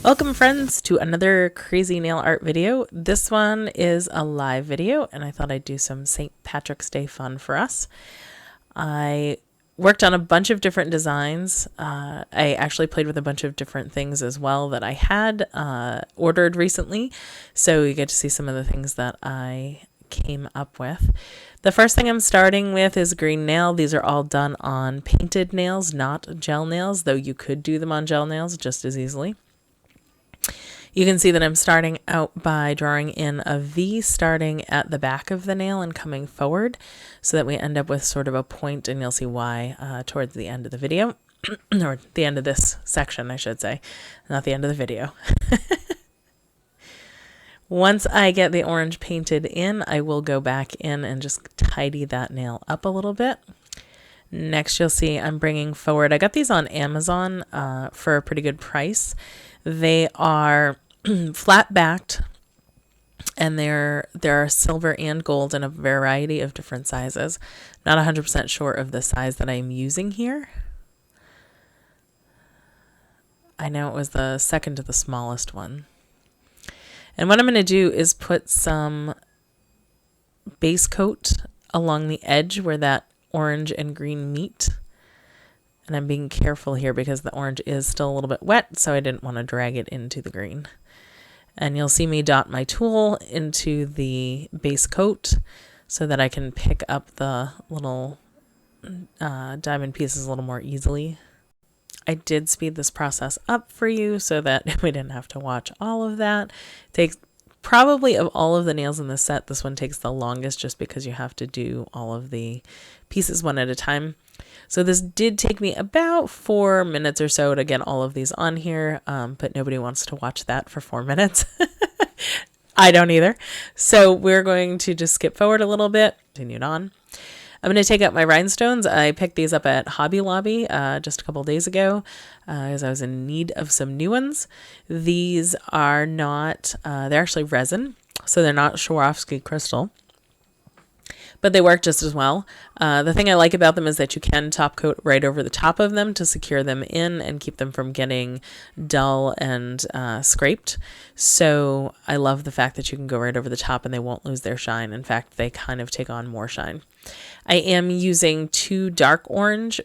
Welcome friends to another crazy nail art video. This one is a live video and I thought I'd do some St. Patrick's Day fun for us. I worked on a bunch of different designs. I actually played with a bunch of different things as well that I had ordered recently. So you get to see some of the things that I came up with. The first thing I'm starting with is green nail. These are all done on painted nails, not gel nails, though you could do them on gel nails just as easily. You can see that I'm starting out by drawing in a V starting at the back of the nail and coming forward so that we end up with sort of a point, and you'll see why towards the end of the video, or the end of this section, I should say, not the end of the video. Once I get the orange painted in, I will go back in and just tidy that nail up a little bit. Next, you'll see I'm bringing forward, I got these on Amazon for a pretty good price. They are flat backed and they're silver and gold in a variety of different sizes. Not 100% sure of the size that I'm using here. I know it was the second to the smallest one. And what I'm going to do is put some base coat along the edge where that orange and green meet. And I'm being careful here because the orange is still a little bit wet, so I didn't want to drag it into the green. And you'll see me dot my tool into the base coat so that I can pick up the little diamond pieces a little more easily. I did speed this process up for you so that we didn't have to watch all of that. It takes probably, of all of the nails in this set, this one takes the longest just because you have to do all of the pieces one at a time. So this did take me about 4 minutes or so to get all of these on here, but nobody wants to watch that for 4 minutes. I don't either. So we're going to just skip forward a little bit, continued on. I'm going to take out my rhinestones. I picked these up at Hobby Lobby just a couple days ago as I was in need of some new ones. These are not, they're actually resin, so they're not Swarovski crystal, but they work just as well. The thing I like about them is that you can top coat right over the top of them to secure them in and keep them from getting dull and scraped. So I love the fact that you can go right over the top and they won't lose their shine. In fact, they kind of take on more shine. I am using 2 dark orange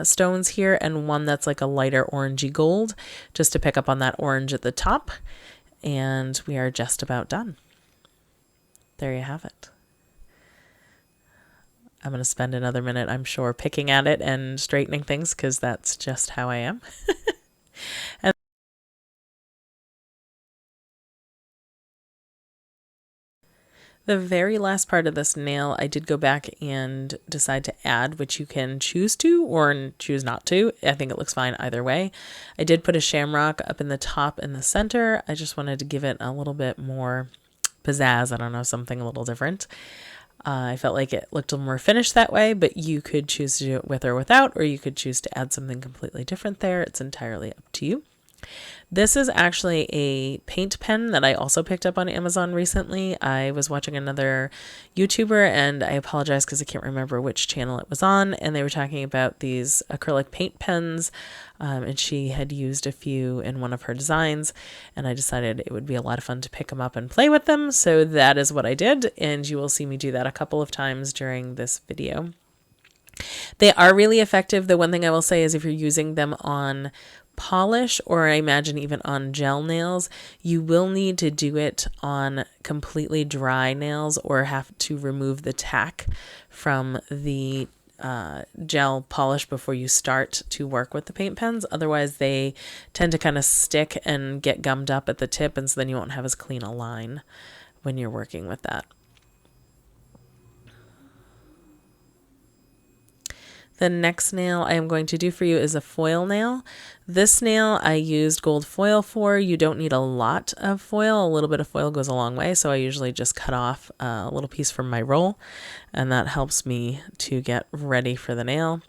stones here and one that's like a lighter orangey gold just to pick up on that orange at the top. And we are just about done. There you have it. I'm going to spend another minute, I'm sure, picking at it and straightening things because that's just how I am. And the very last part of this nail, I did go back and decide to add, which you can choose to or choose not to. I think it looks fine either way. I did put a shamrock up in the top and the center. I just wanted to give it a little bit more pizzazz. I don't know, something a little different. I felt like it looked a little more finished that way, but you could choose to do it with or without, or you could choose to add something completely different there. It's entirely up to you. This is actually a paint pen that I also picked up on Amazon recently. I was watching another YouTuber, and I apologize because I can't remember which channel it was on, and they were talking about these acrylic paint pens, and she had used a few in one of her designs, and I decided it would be a lot of fun to pick them up and play with them, so that is what I did, and you will see me do that a couple of times during this video. They are really effective. The one thing I will say is if you're using them on polish, or I imagine even on gel nails, you will need to do it on completely dry nails or have to remove the tack from the gel polish before you start to work with the paint pens. Otherwise, they tend to kind of stick and get gummed up at the tip, and so then you won't have as clean a line when you're working with that. The next nail I am going to do for you is a foil nail. This nail I used gold foil for. You don't need a lot of foil. A little bit of foil goes a long way, so I usually just cut off a little piece from my roll, and that helps me to get ready for the nail.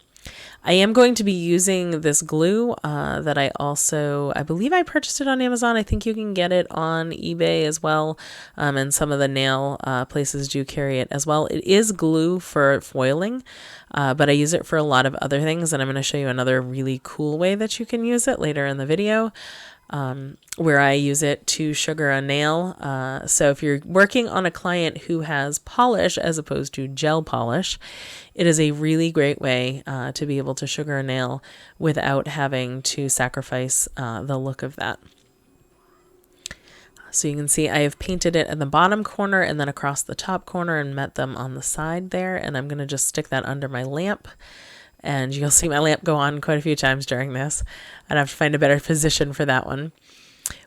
I am going to be using this glue that I believe I purchased it on Amazon. I think you can get it on eBay as well, and some of the nail places do carry it as well. It is glue for foiling, but I use it for a lot of other things, and I'm going to show you another really cool way that you can use it later in the video. where I use it to sugar a nail. So if you're working on a client who has polish as opposed to gel polish, it is a really great way to be able to sugar a nail without having to sacrifice the look of that. So you can see I have painted it in the bottom corner and then across the top corner and met them on the side there. And I'm going to just stick that under my lamp. And you'll see my lamp go on quite a few times during this. I'd have to find a better position for that one.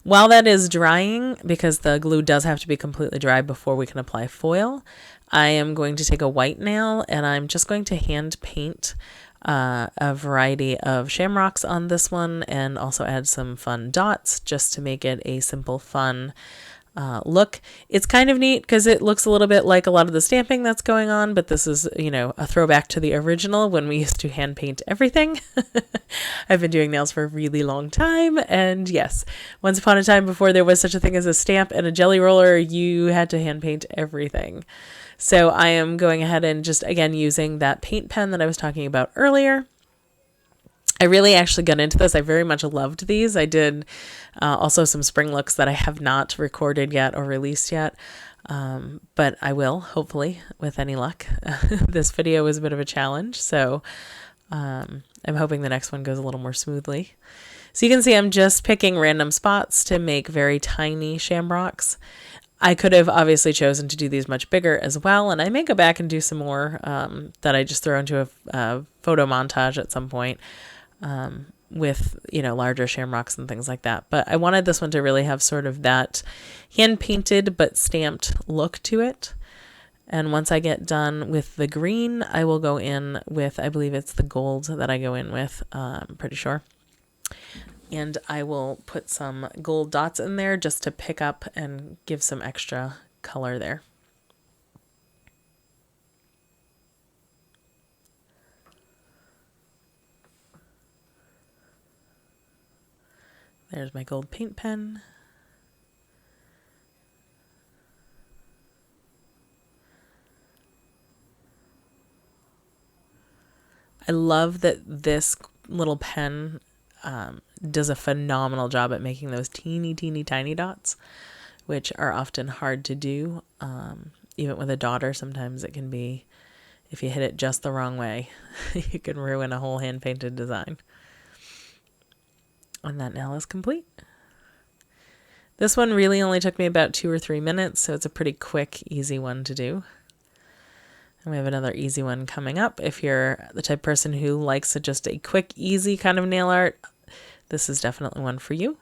While that is drying, because the glue does have to be completely dry before we can apply foil, I am going to take a white nail and I'm just going to hand paint a variety of shamrocks on this one and also add some fun dots just to make it a simple, fun look. It's kind of neat because it looks a little bit like a lot of the stamping that's going on, but this is, you know, a throwback to the original when we used to hand paint everything. I've been doing nails for a really long time, and yes, once upon a time before there was such a thing as a stamp and a jelly roller, you had to hand paint everything. So I am going ahead and just, again, using that paint pen that I was talking about earlier. I really actually got into this. I very much loved these. I did also some spring looks that I have not recorded yet or released yet, but I will, hopefully, with any luck. This video was a bit of a challenge, so I'm hoping the next one goes a little more smoothly. So you can see I'm just picking random spots to make very tiny shamrocks. I could have obviously chosen to do these much bigger as well, and I may go back and do some more that I just throw into a photo montage at some point with, you know, larger shamrocks and things like that. But I wanted this one to really have sort of that hand-painted but stamped look to it. And once I get done with the green, I will go in with, I believe it's the gold that I go in with, I'm pretty sure. And I will put some gold dots in there just to pick up and give some extra color there. There's my gold paint pen. I love that this little pen does a phenomenal job at making those teeny tiny dots, which are often hard to do. Even with a daughter, sometimes it can be, if you hit it just the wrong way, you can ruin a whole hand-painted design. And that nail is complete. This one really only took me about 2 or 3 minutes, so it's a pretty quick, easy one to do. And we have another easy one coming up. If you're the type of person who likes just a quick, easy kind of nail art, this is definitely one for you.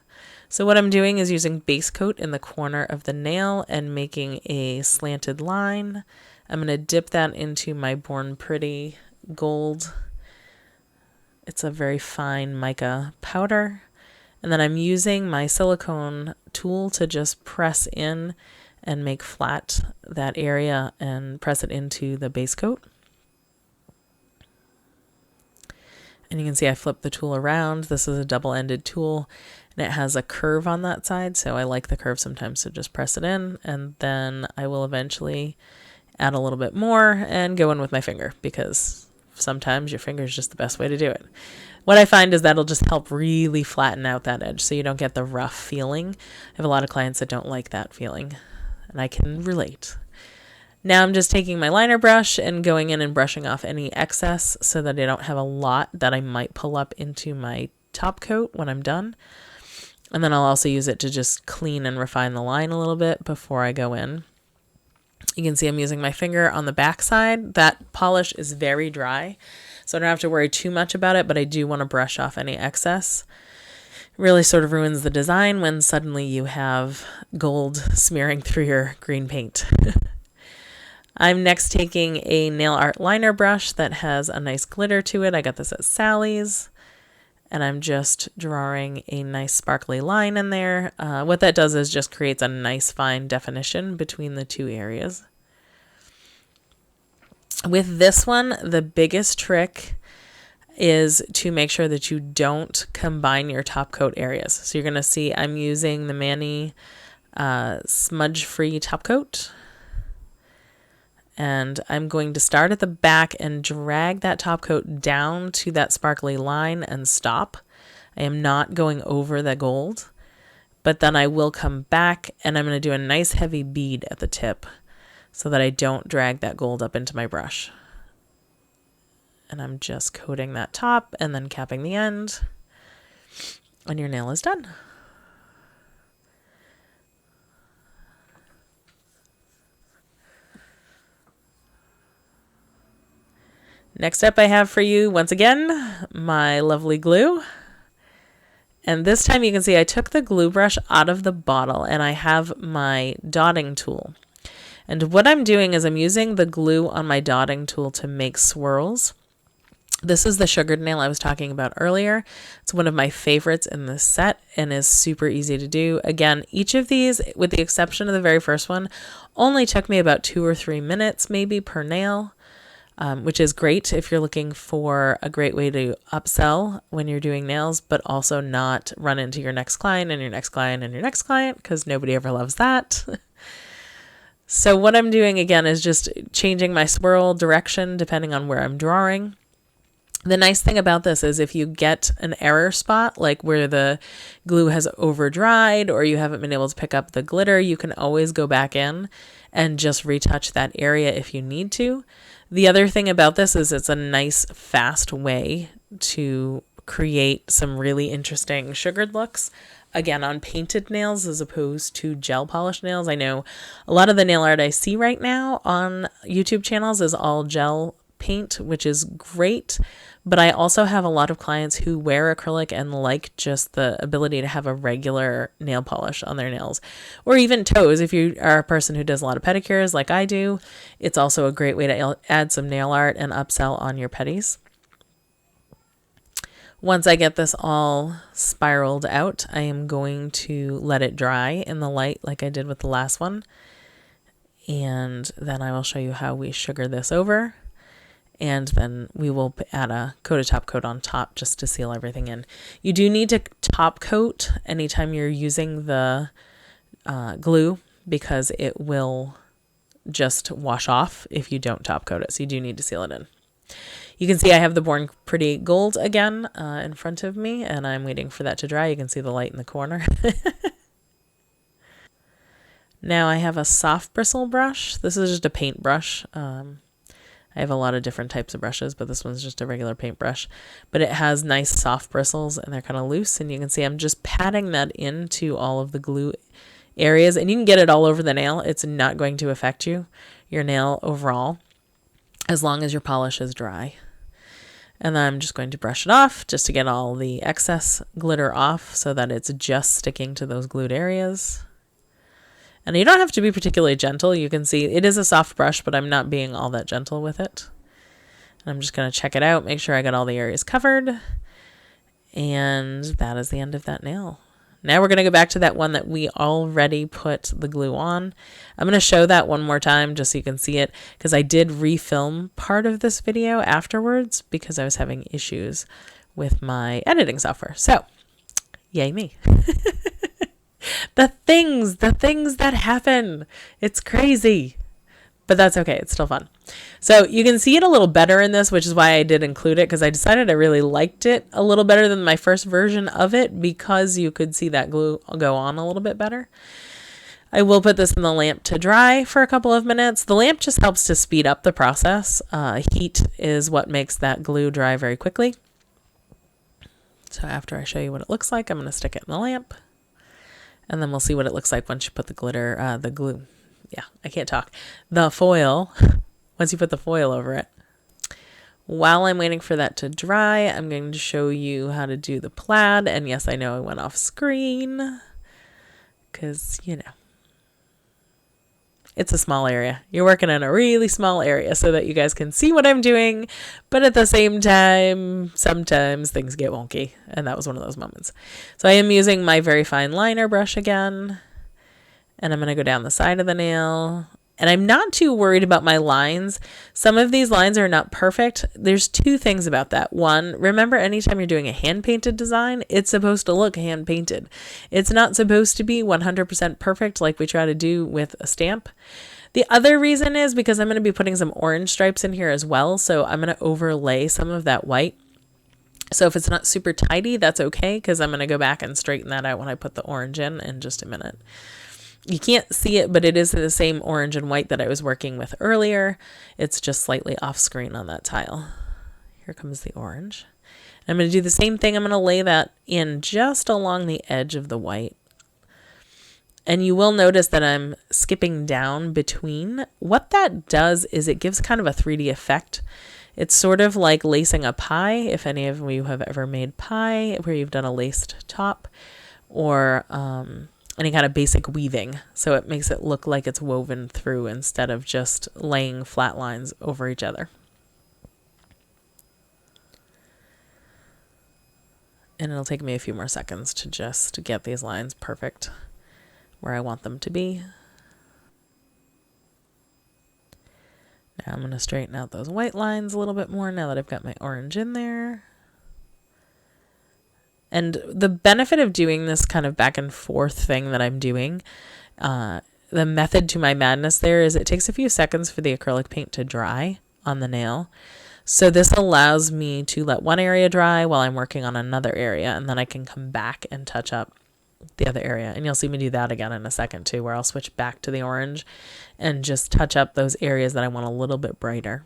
So what I'm doing is using base coat in the corner of the nail and making a slanted line. I'm going to dip that into my Born Pretty gold. It's a very fine mica powder. And then I'm using my silicone tool to just press in and make flat that area and press it into the base coat. And you can see I flipped the tool around. This is a double-ended tool and it has a curve on that side, so I like the curve sometimes, so just press it in, and then I will eventually add a little bit more and go in with my finger, because sometimes your finger is just the best way to do it. What I find is that'll just help really flatten out that edge so you don't get the rough feeling. I have a lot of clients that don't like that feeling, and I can relate. Now I'm just taking my liner brush and going in and brushing off any excess so that I don't have a lot that I might pull up into my top coat when I'm done. And then I'll also use it to just clean and refine the line a little bit before I go in. You can see I'm using my finger on the back side. That polish is very dry, so I don't have to worry too much about it, but I do want to brush off any excess. It really sort of ruins the design when suddenly you have gold smearing through your green paint. I'm next taking a nail art liner brush that has a nice glitter to it. I got this at Sally's. And I'm just drawing a nice sparkly line in there. What that does is just creates a nice fine definition between the two areas. With this one, the biggest trick is to make sure that you don't combine your top coat areas. So you're going to see I'm using the Mani smudge-free top coat. And I'm going to start at the back and drag that top coat down to that sparkly line and stop. I am not going over the gold. but then I will come back and I'm going to do a nice heavy bead at the tip so that I don't drag that gold up into my brush. And I'm just coating that top and then capping the end, and your nail is done. Next up I have for you, once again, my lovely glue. And this time you can see I took the glue brush out of the bottle and I have my dotting tool. And what I'm doing is I'm using the glue on my dotting tool to make swirls. This is the sugared nail I was talking about earlier. It's one of my favorites in this set and is super easy to do. Again, each of these, with the exception of the very first one, only took me about 2 or 3 minutes maybe per nail. Which is great if you're looking for a great way to upsell when you're doing nails, but also not run into your next client and your next client and your next client, because nobody ever loves that. So what I'm doing again is just changing my swirl direction depending on where I'm drawing. The nice thing about this is if you get an error spot, like where the glue has over dried or you haven't been able to pick up the glitter, you can always go back in and just retouch that area if you need to. The other thing about this is it's a nice, fast way to create some really interesting sugared looks. Again, on painted nails as opposed to gel polish nails. I know a lot of the nail art I see right now on YouTube channels is all gel paint, which is great. But I also have a lot of clients who wear acrylic and like just the ability to have a regular nail polish on their nails, or even toes. If you are a person who does a lot of pedicures like I do, it's also a great way to add some nail art and upsell on your pedis. Once I get this all spiraled out, I am going to let it dry in the light like I did with the last one. And then I will show you how we sugar this over. And then we will add a top coat on top just to seal everything in. You do need to top coat anytime you're using the glue, because it will just wash off if you don't top coat it. So you do need to seal it in. You can see I have the Born Pretty Gold again in front of me, and I'm waiting for that to dry. You can see the light in the corner. Now I have a soft bristle brush. This is just a paint brush. I have a lot of different types of brushes, but this one's just a regular paintbrush. But it has nice soft bristles and they're kind of loose. And you can see I'm just patting that into all of the glue areas. And you can get it all over the nail. It's not going to affect your nail overall, as long as your polish is dry. And then I'm just going to brush it off just to get all the excess glitter off so that it's just sticking to those glued areas. And you don't have to be particularly gentle. You can see it is a soft brush, but I'm not being all that gentle with it. And I'm just going to check it out, make sure I got all the areas covered. And that is the end of that nail. Now we're going to go back to that one that we already put the glue on. I'm going to show that one more time just so you can see it, because I did refilm part of this video afterwards because I was having issues with my editing software. So, yay me. The things that happen. It's crazy. But that's okay. It's still fun. So you can see it a little better in this, which is why I did include it, because I decided I really liked it a little better than my first version of it, because you could see that glue go on a little bit better. I will put this in the lamp to dry for a couple of minutes. The lamp just helps to speed up the process. Heat is what makes that glue dry very quickly. So after I show you what it looks like, I'm going to stick it in the lamp. And then we'll see what it looks like once you put the glitter, the glue. Yeah, I can't talk. The foil, once you put the foil over it. While I'm waiting for that to dry, I'm going to show you how to do the plaid. And yes, I know I went off screen because, you know, it's a small area. You're working in a really small area so that you guys can see what I'm doing. But at the same time, sometimes things get wonky. And that was one of those moments. So I am using my very fine liner brush again. And I'm going to go down the side of the nail. And I'm not too worried about my lines. Some of these lines are not perfect. There's two things about that. One, remember anytime you're doing a hand-painted design, it's supposed to look hand-painted. It's not supposed to be 100% perfect like we try to do with a stamp. The other reason is because I'm going to be putting some orange stripes in here as well. So I'm going to overlay some of that white. So if it's not super tidy, that's okay, because I'm going to go back and straighten that out when I put the orange in just a minute. You can't see it, but it is the same orange and white that I was working with earlier. It's just slightly off screen on that tile. Here comes the orange. I'm going to do the same thing. I'm going to lay that in just along the edge of the white. And you will notice that I'm skipping down between. What that does is it gives kind of a 3D effect. It's sort of like lacing a pie, if any of you have ever made pie, where you've done a laced top, or any kind of basic weaving. So it makes it look like it's woven through instead of just laying flat lines over each other. And it'll take me a few more seconds to just get these lines perfect where I want them to be. Now I'm going to straighten out those white lines a little bit more now that I've got my orange in there. And the benefit of doing this kind of back and forth thing that I'm doing, the method to my madness there is it takes a few seconds for the acrylic paint to dry on the nail. So this allows me to let one area dry while I'm working on another area, and then I can come back and touch up the other area. And you'll see me do that again in a second too, where I'll switch back to the orange and just touch up those areas that I want a little bit brighter.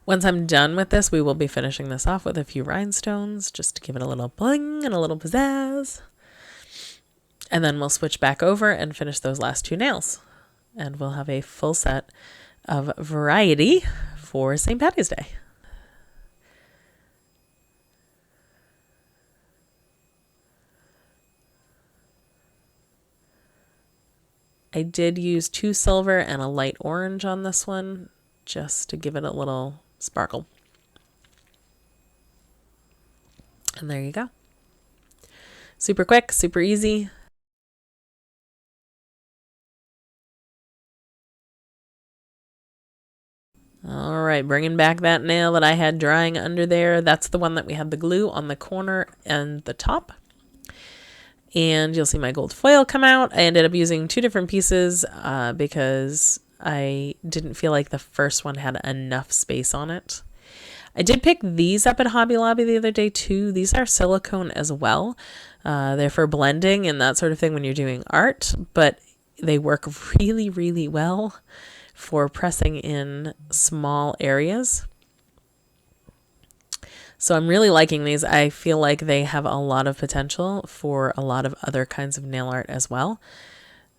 Once I'm done with this, we will be finishing this off with a few rhinestones just to give it a little bling and a little pizzazz. And then we'll switch back over and finish those last two nails. And we'll have a full set of variety for St. Patty's Day. I did use 2 silver and a light orange on this one just to give it a little sparkle. And there you go. Super quick, super easy. All right, bringing back that nail that I had drying under there. That's the one that we had the glue on the corner and the top. And you'll see my gold foil come out. I ended up using 2 different pieces because I didn't feel like the first one had enough space on it. I did pick these up at Hobby Lobby the other day too. These are silicone as well. They're for blending and that sort of thing when you're doing art, but they work really, really well for pressing in small areas. So I'm really liking these. I feel like they have a lot of potential for a lot of other kinds of nail art as well.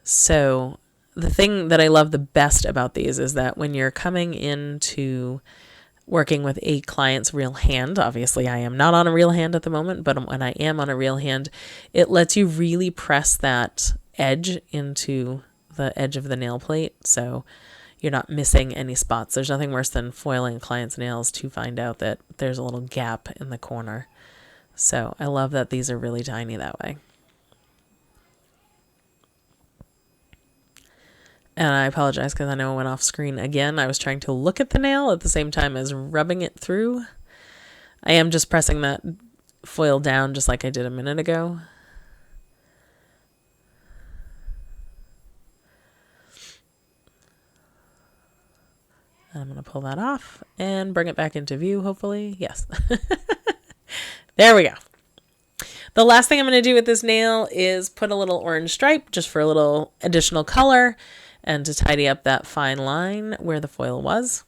So the thing that I love the best about these is that when you're coming into working with a client's real hand, obviously I am not on a real hand at the moment, but when I am on a real hand, it lets you really press that edge into the edge of the nail plate. So you're not missing any spots. There's nothing worse than foiling a client's nails to find out that there's a little gap in the corner. So I love that these are really tiny that way. And I apologize because I know I went off screen again. I was trying to look at the nail at the same time as rubbing it through. I am just pressing that foil down just like I did a minute ago. I'm going to pull that off and bring it back into view, hopefully. Yes. There we go. The last thing I'm going to do with this nail is put a little orange stripe just for a little additional color and to tidy up that fine line where the foil was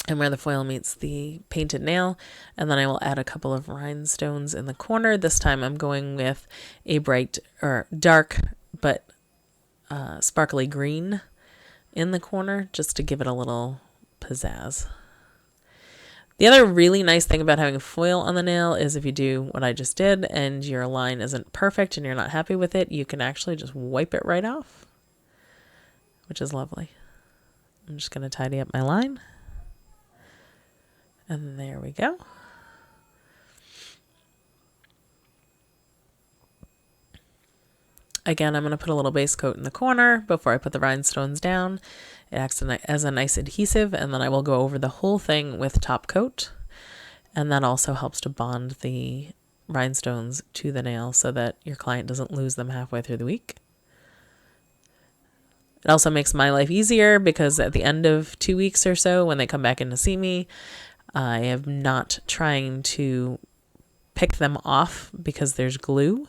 and where the foil meets the painted nail. And then I will add a couple of rhinestones in the corner. This time I'm going with a bright or dark but sparkly green in the corner just to give it a little pizzazz. The other really nice thing about having foil on the nail is if you do what I just did and your line isn't perfect and you're not happy with it, you can actually just wipe it right off, which is lovely. I'm just going to tidy up my line. And there we go. Again, I'm going to put a little base coat in the corner before I put the rhinestones down. It acts as a nice adhesive, and then I will go over the whole thing with top coat. And that also helps to bond the rhinestones to the nail so that your client doesn't lose them halfway through the week. It also makes my life easier because at the end of 2 weeks or so, when they come back in to see me, I am not trying to pick them off because there's glue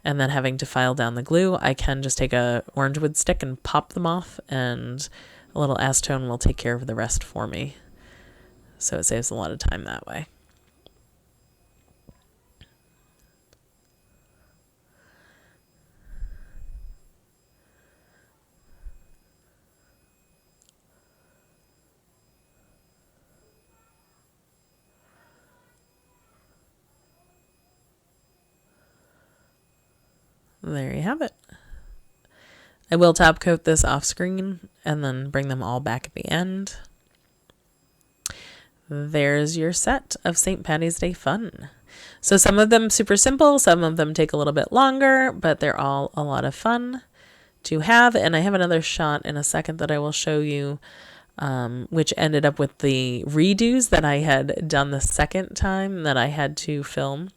and then having to file down the glue. I can just take a orange wood stick and pop them off, and a little acetone will take care of the rest for me. So it saves a lot of time that way. There you have it. I will top coat this off screen and then bring them all back at the end. There's your set of St. Patty's Day fun. So some of them super simple, some of them take a little bit longer, but they're all a lot of fun to have. And I have another shot in a second that I will show you, which ended up with the redos that I had done the second time that I had to film.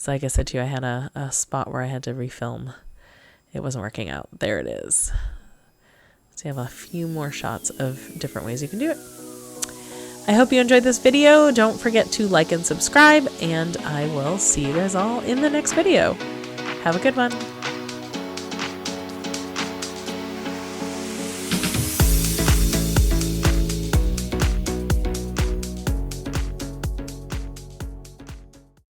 So like I said to you, I had a spot where I had to refilm. It wasn't working out. There it is. So you have a few more shots of different ways you can do it. I hope you enjoyed this video. Don't forget to like and subscribe, and I will see you guys all in the next video. Have a good one.